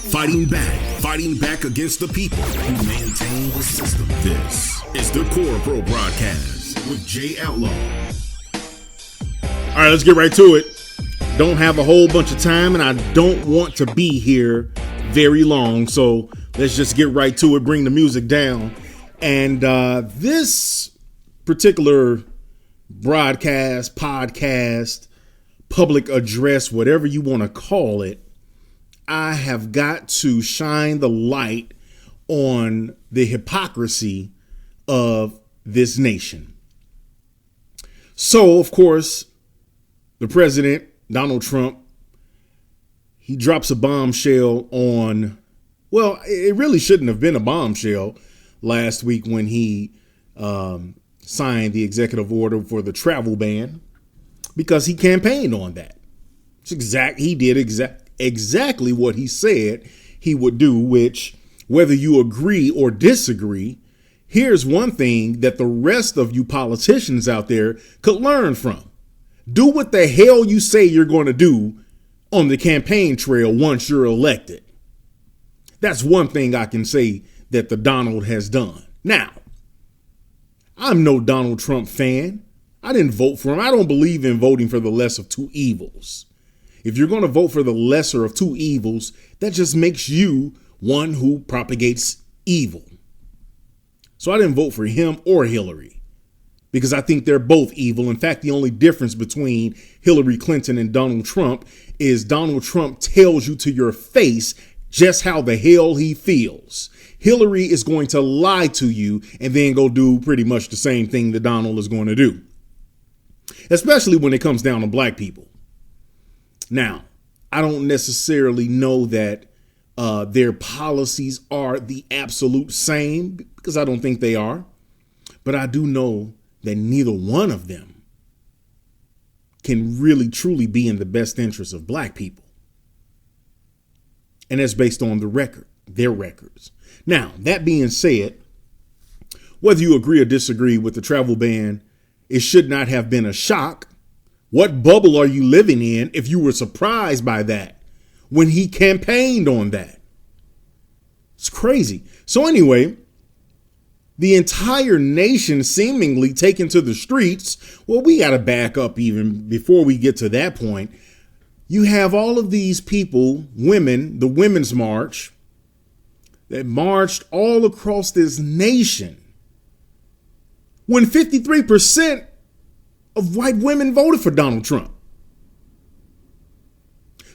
Fighting back against the people who maintain the system. This is the CORAPRO broadcast with Jay Outlaw. All right, let's get right to it. Don't have a whole bunch of time, and I don't want to be here very long, so let's just get right to it. Bring the music down. And this particular broadcast, podcast, public address, whatever you want to call it, I have got to shine the light on the hypocrisy of this nation. So, of course, the president, Donald Trump, he drops a bombshell on, well, it really shouldn't have been a bombshell last week when he signed the executive order for the travel ban, because he campaigned on that. He did exactly what he said he would do, which, whether you agree or disagree, here's one thing that the rest of you politicians out there could learn from. Do what the hell you say you're going to do on the campaign trail once you're elected. That's one thing I can say that the Donald has done. Now, I'm no Donald Trump fan. I didn't vote for him. I don't believe in voting for the lesser of two evils. If you're going to vote for the lesser of two evils, that just makes you one who propagates evil. So I didn't vote for him or Hillary because I think they're both evil. In fact, the only difference between Hillary Clinton and Donald Trump is Donald Trump tells you to your face just how the hell he feels. Hillary is going to lie to you and then go do pretty much the same thing that Donald is going to do, especially when it comes down to black people. Now, I don't necessarily know that their policies are the absolute same, because I don't think they are. But I do know that neither one of them can really truly be in the best interest of black people. And that's based on their records. Now, that being said, whether you agree or disagree with the travel ban, it should not have been a shock. What bubble are you living in if you were surprised by that when he campaigned on that? It's crazy. So anyway, the entire nation seemingly taken to the streets. Well, we got to back up even before we get to that point. You have all of these people, women, the Women's March, that marched all across this nation when 53% of white women voted for Donald Trump.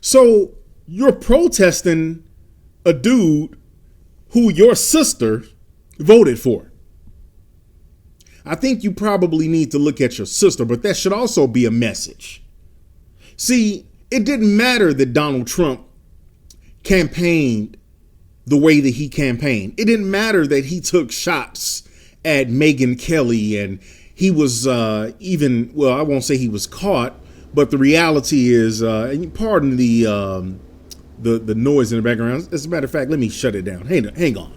So you're protesting a dude who your sister voted for. I think you probably need to look at your sister, but that should also be a message. See, it didn't matter that Donald Trump campaigned the way that he campaigned. It didn't matter that he took shots at Megyn Kelly, and he was I won't say he was caught, but the reality is, pardon the noise in the background. As a matter of fact, let me shut it down. Hang on.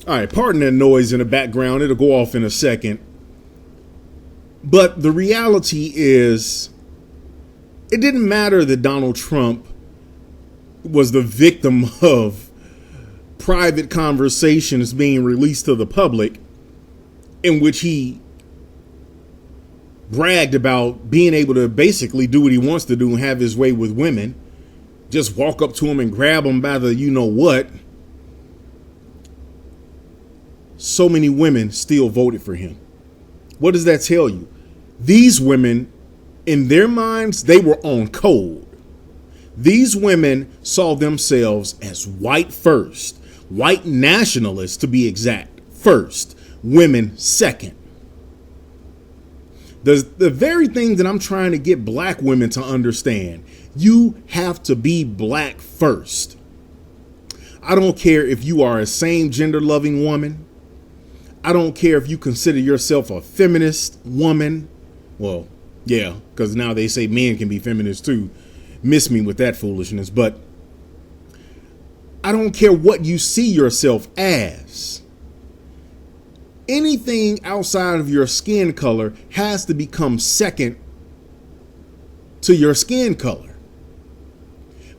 All right, pardon that noise in the background. It'll go off in a second. But the reality is, it didn't matter that Donald Trump was the victim of private conversations being released to the public in which he bragged about being able to basically do what he wants to do and have his way with women. Just walk up to him and grab him by the you-know-what. So many women still voted for him. What does that tell you? These women, in their minds, they were on code. These women saw themselves as white first, white nationalists to be exact, first, women second. The very thing that I'm trying to get black women to understand, you have to be black first. I don't care if you are a same gender loving woman. I don't care if you consider yourself a feminist woman. Well, yeah, because now they say men can be feminists too. Miss me with that foolishness. But I don't care what you see yourself as. Anything outside of your skin color has to become second to your skin color.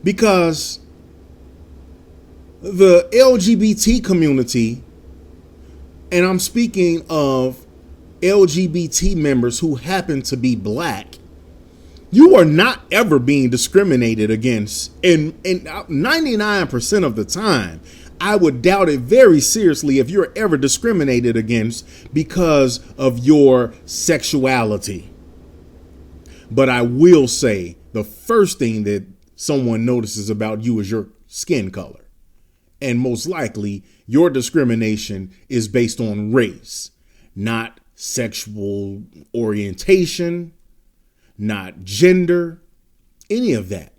Because the LGBT community, and I'm speaking of LGBT members who happen to be black, you are not ever being discriminated against. And 99% of the time, I would doubt it very seriously if you're ever discriminated against because of your sexuality. But I will say the first thing that someone notices about you is your skin color. And most likely your discrimination is based on race, not sexual orientation, not gender, any of that.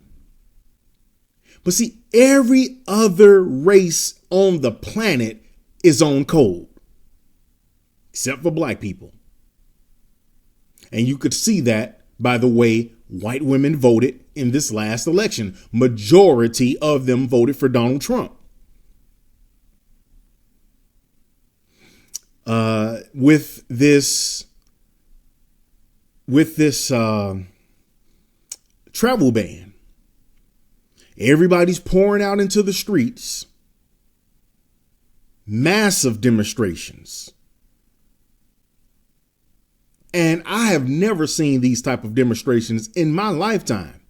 But see, every other race on the planet is on code, except for black people. And you could see that by the way white women voted in this last election. Majority of them voted for Donald Trump. With this travel ban, everybody's pouring out into the streets. Massive demonstrations. And I have never seen these type of demonstrations in my lifetime.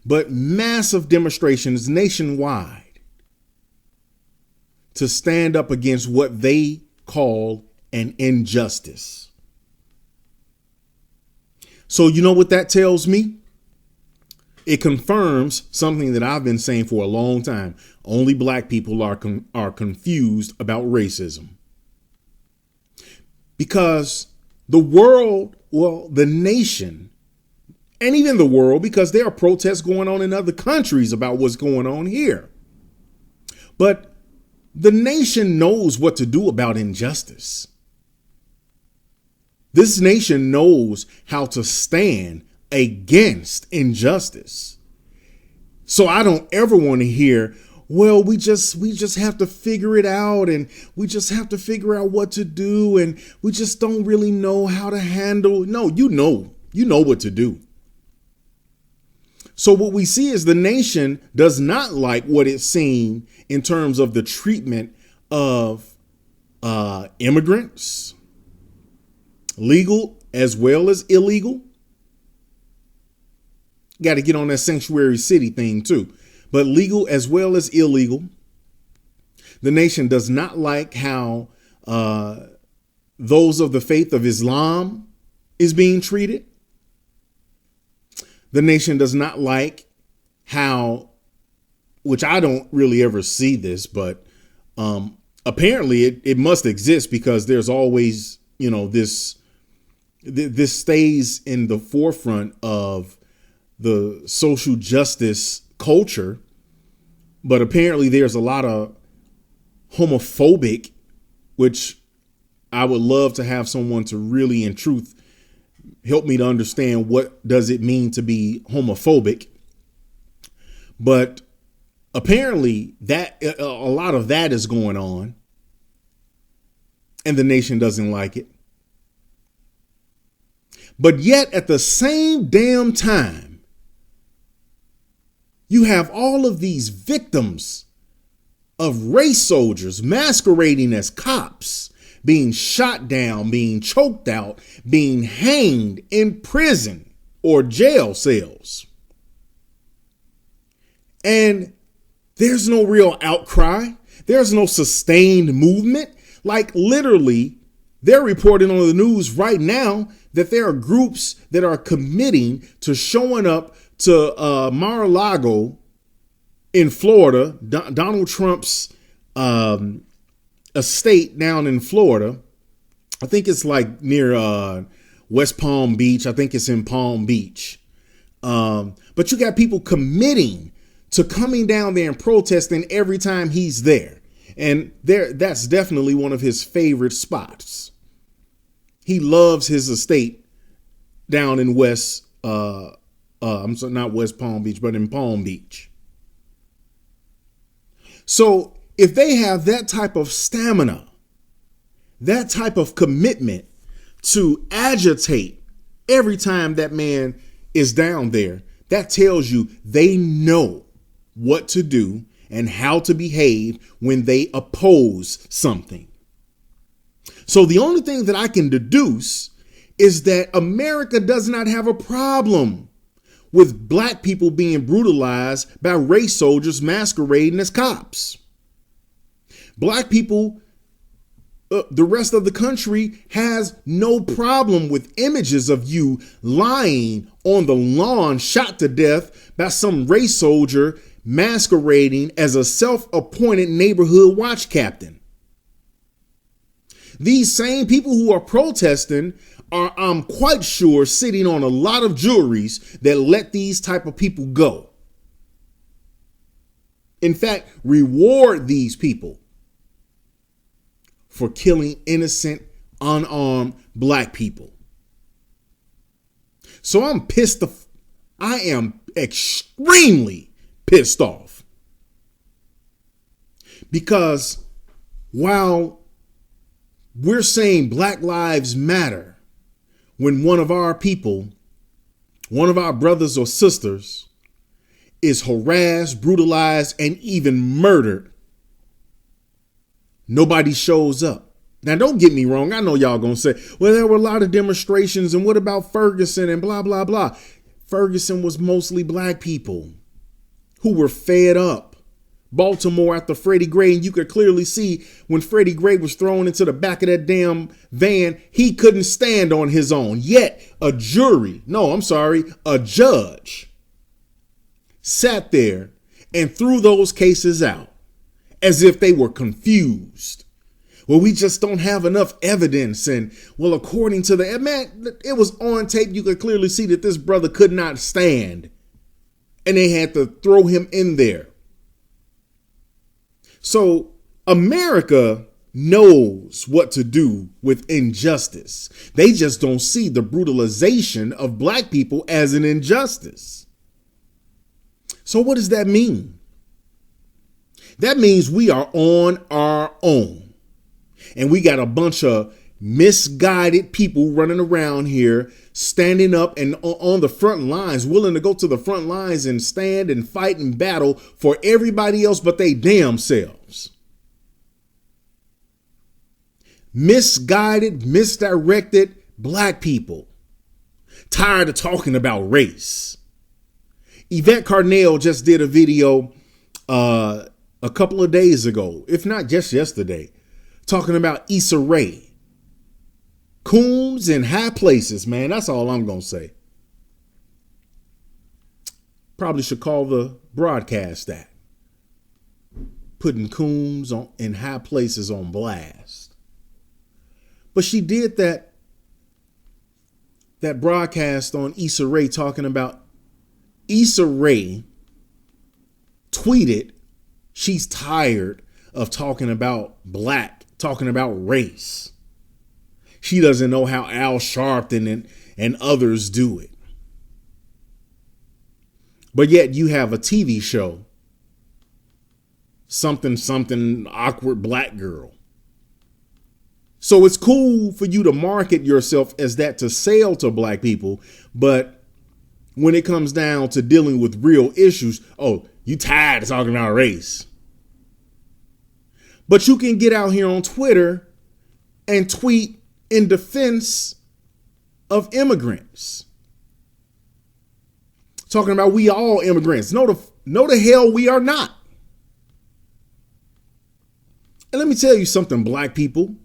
But massive demonstrations nationwide to stand up against what they call an injustice. So you know what that tells me? It confirms something that I've been saying for a long time. Only black people are confused about racism. Because the world, well, the nation, and even the world, because there are protests going on in other countries about what's going on here. But the nation knows what to do about injustice. This nation knows how to stand against injustice. So I don't ever want to hear, well, we just have to figure it out, and we just have to figure out what to do, and we just don't really know how to handle. No, you know what to do. So what we see is the nation does not like what it's seen in terms of the treatment of immigrants, legal as well as illegal. Got to get on that sanctuary city thing too. But legal as well as illegal. The nation does not like how those of the faith of Islam is being treated. The nation does not like how, which I don't really ever see this, but apparently it must exist because there's always, this stays in the forefront of the social justice culture. But apparently there's a lot of homophobic, which I would love to have someone to really, in truth, help me to understand what does it mean to be homophobic. But apparently that a lot of that is going on, and the nation doesn't like it. But yet at the same damn time, you have all of these victims of race soldiers masquerading as cops, being shot down, being choked out, being hanged in prison or jail cells. And there's no real outcry. There's no sustained movement. Like literally, they're reporting on the news right now that there are groups that are committing to showing up to Mar-a-Lago in Florida, Donald Trump's estate down in Florida. I think it's like near West Palm Beach. I think it's in Palm Beach. But you got people committing to coming down there and protesting every time he's there. And that's definitely one of his favorite spots. He loves his estate down in not West Palm Beach, but in Palm Beach. So if they have that type of stamina, that type of commitment to agitate every time that man is down there, that tells you they know what to do and how to behave when they oppose something. So the only thing that I can deduce is that America does not have a problem with black people being brutalized by race soldiers masquerading as cops. Black people, the rest of the country has no problem with images of you lying on the lawn, shot to death by some race soldier masquerading as a self-appointed neighborhood watch captain. These same people who are protesting are, I'm quite sure, sitting on a lot of juries that let these type of people go. In fact, reward these people for killing innocent, unarmed black people. So I'm pissed. I am extremely pissed off. Because while we're saying Black Lives Matter, when one of our people, one of our brothers or sisters, is harassed, brutalized, and even murdered, nobody shows up. Now, don't get me wrong. I know y'all gonna say, well, there were a lot of demonstrations, and what about Ferguson and blah, blah, blah. Ferguson was mostly black people who were fed up. Baltimore after Freddie Gray, and you could clearly see when Freddie Gray was thrown into the back of that damn van, he couldn't stand on his own. Yet a judge sat there and threw those cases out as if they were confused. Well, we just don't have enough evidence. And well, according to the man, it was on tape. You could clearly see that this brother could not stand, and they had to throw him in there. So America knows what to do with injustice. They just don't see the brutalization of black people as an injustice. So what does that mean? That means we are on our own. And we got a bunch of misguided people running around here, standing up and on the front lines, willing to go to the front lines and stand and fight and battle for everybody else but they damn selves. Misguided, misdirected black people, tired of talking about race. Yvette Carnell just did a video a couple of days ago, if not just yesterday, talking about Issa Rae. Coons in high places, man. That's all I'm going to say. Probably should call the broadcast that. Putting coons in high places on blast. But she did that broadcast on Issa Rae talking about Issa Rae tweeted she's tired of talking about race. She doesn't know how Al Sharpton and others do it. But yet you have a TV show, something awkward black girl. So it's cool for you to market yourself as that to sell to black people. But when it comes down to dealing with real issues, oh, you tired of talking about race. But you can get out here on Twitter and tweet in defense of immigrants. Talking about we all immigrants. No, the hell we are not. And let me tell you something, black people.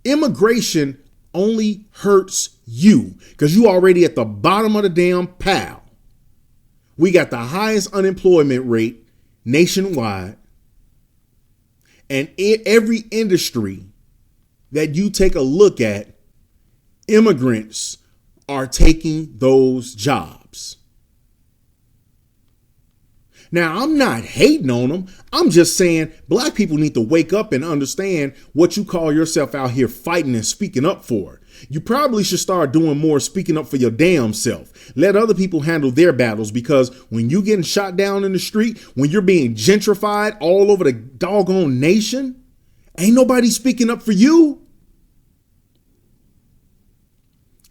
Immigration only hurts you because you already at the bottom of the damn pile. We got the highest unemployment rate nationwide. And in every industry that you take a look at, immigrants are taking those jobs. Now, I'm not hating on them. I'm just saying black people need to wake up and understand what you call yourself out here fighting and speaking up for. You probably should start doing more speaking up for your damn self. Let other people handle their battles, because when you getting shot down in the street, when you're being gentrified all over the doggone nation, ain't nobody speaking up for you.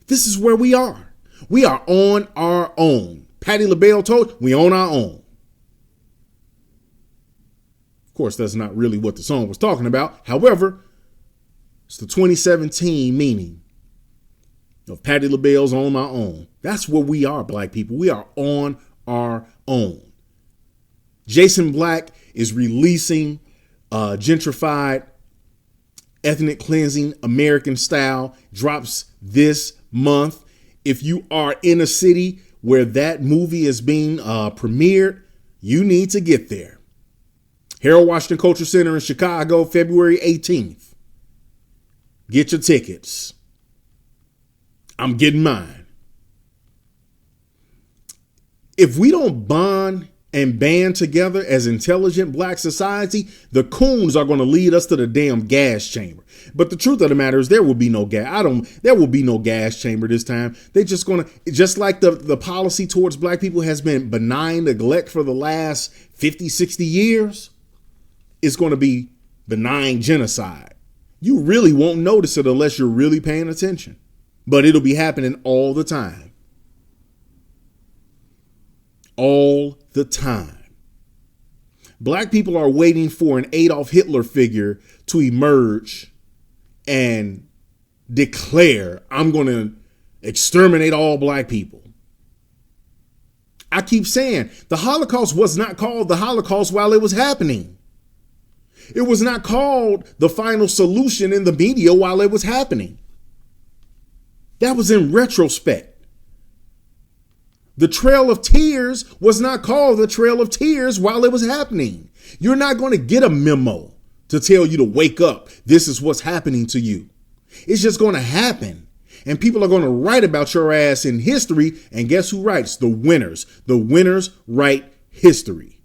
This is where we are. We are on our own. Patti LaBelle told we on our own. Of course, that's not really what the song was talking about. However, it's the 2017 meaning of Patti LaBelle's On My Own. That's where we are, black people. We are on our own. Jason Black is releasing Gentrified, Ethnic Cleansing, American Style, drops this month. If you are in a city where that movie is being premiered, you need to get there. Harold Washington Culture Center in Chicago, February 18th. Get your tickets. I'm getting mine. If we don't bond and band together as intelligent black society, the coons are going to lead us to the damn gas chamber. But the truth of the matter is there will be no gas. There will be no gas chamber this time. They're just going to, just like the policy towards black people has been benign neglect for the last 50, 60 years, it's going to be benign genocide. You really won't notice it unless you're really paying attention. But it'll be happening all the time. All the time. Black people are waiting for an Adolf Hitler figure to emerge and declare, I'm going to exterminate all black people. I keep saying the Holocaust was not called the Holocaust while it was happening. It was not called the final solution in the media while it was happening. That was in retrospect. The Trail of Tears was not called the Trail of Tears while it was happening. You're not going to get a memo to tell you to wake up. This is what's happening to you. It's just going to happen. And people are going to write about your ass in history. And guess who writes? The winners. The winners write history.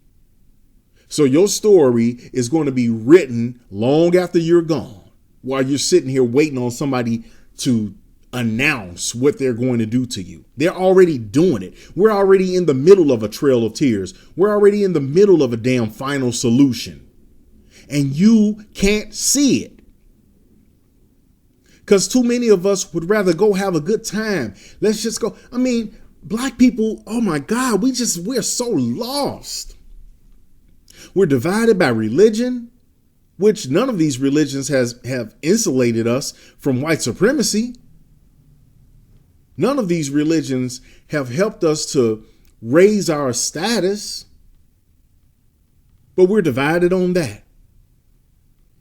So your story is going to be written long after you're gone, while you're sitting here waiting on somebody to announce what they're going to do to you. They're already doing it. We're already in the middle of a trail of tears. We're already in the middle of a damn final solution. And you can't see it. Because too many of us would rather go have a good time. Let's just go. I mean, black people, oh my God, we're so lost. We're divided by religion, which none of these religions have insulated us from white supremacy. None of these religions have helped us to raise our status, but we're divided on that.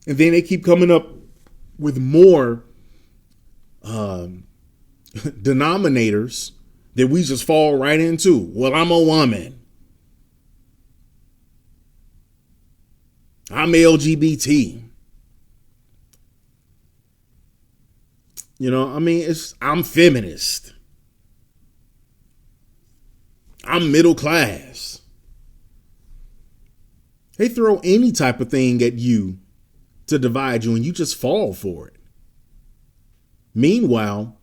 And then they keep coming up with more denominators that we just fall right into. Well, I'm a woman. I'm LGBT. You know, I mean, I'm feminist. I'm middle class. They throw any type of thing at you to divide you, and you just fall for it. Meanwhile,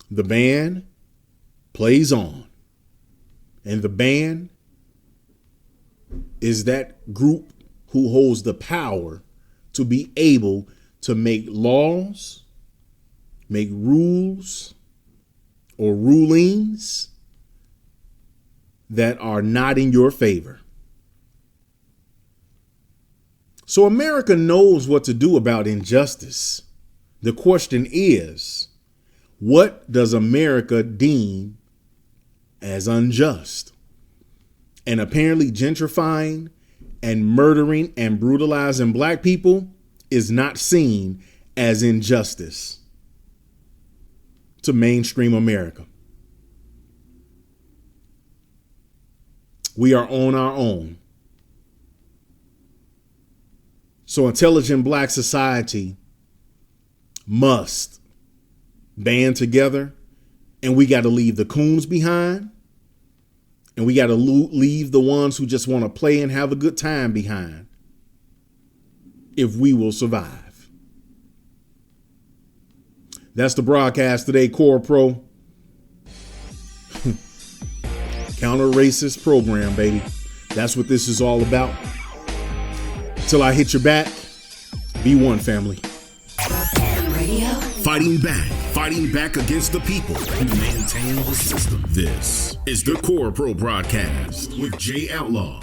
the band plays on. And the band is that group who holds the power to be able to make laws, make rules or rulings that are not in your favor. So America knows what to do about injustice. The question is, what does America deem as unjust? And apparently gentrifying and murdering and brutalizing black people is not seen as injustice to mainstream America. We are on our own. So intelligent black society must band together, and we got to leave the coons behind, And we got to leave the ones who just want to play and have a good time behind if we will survive. That's the broadcast today, CORAPRO. Counter-racist program, baby. That's what this is all about. Till I hit your back, be one, family. Fighting back against the people who maintain the system. This is the CORAPRO broadcast with Jay Outlaw.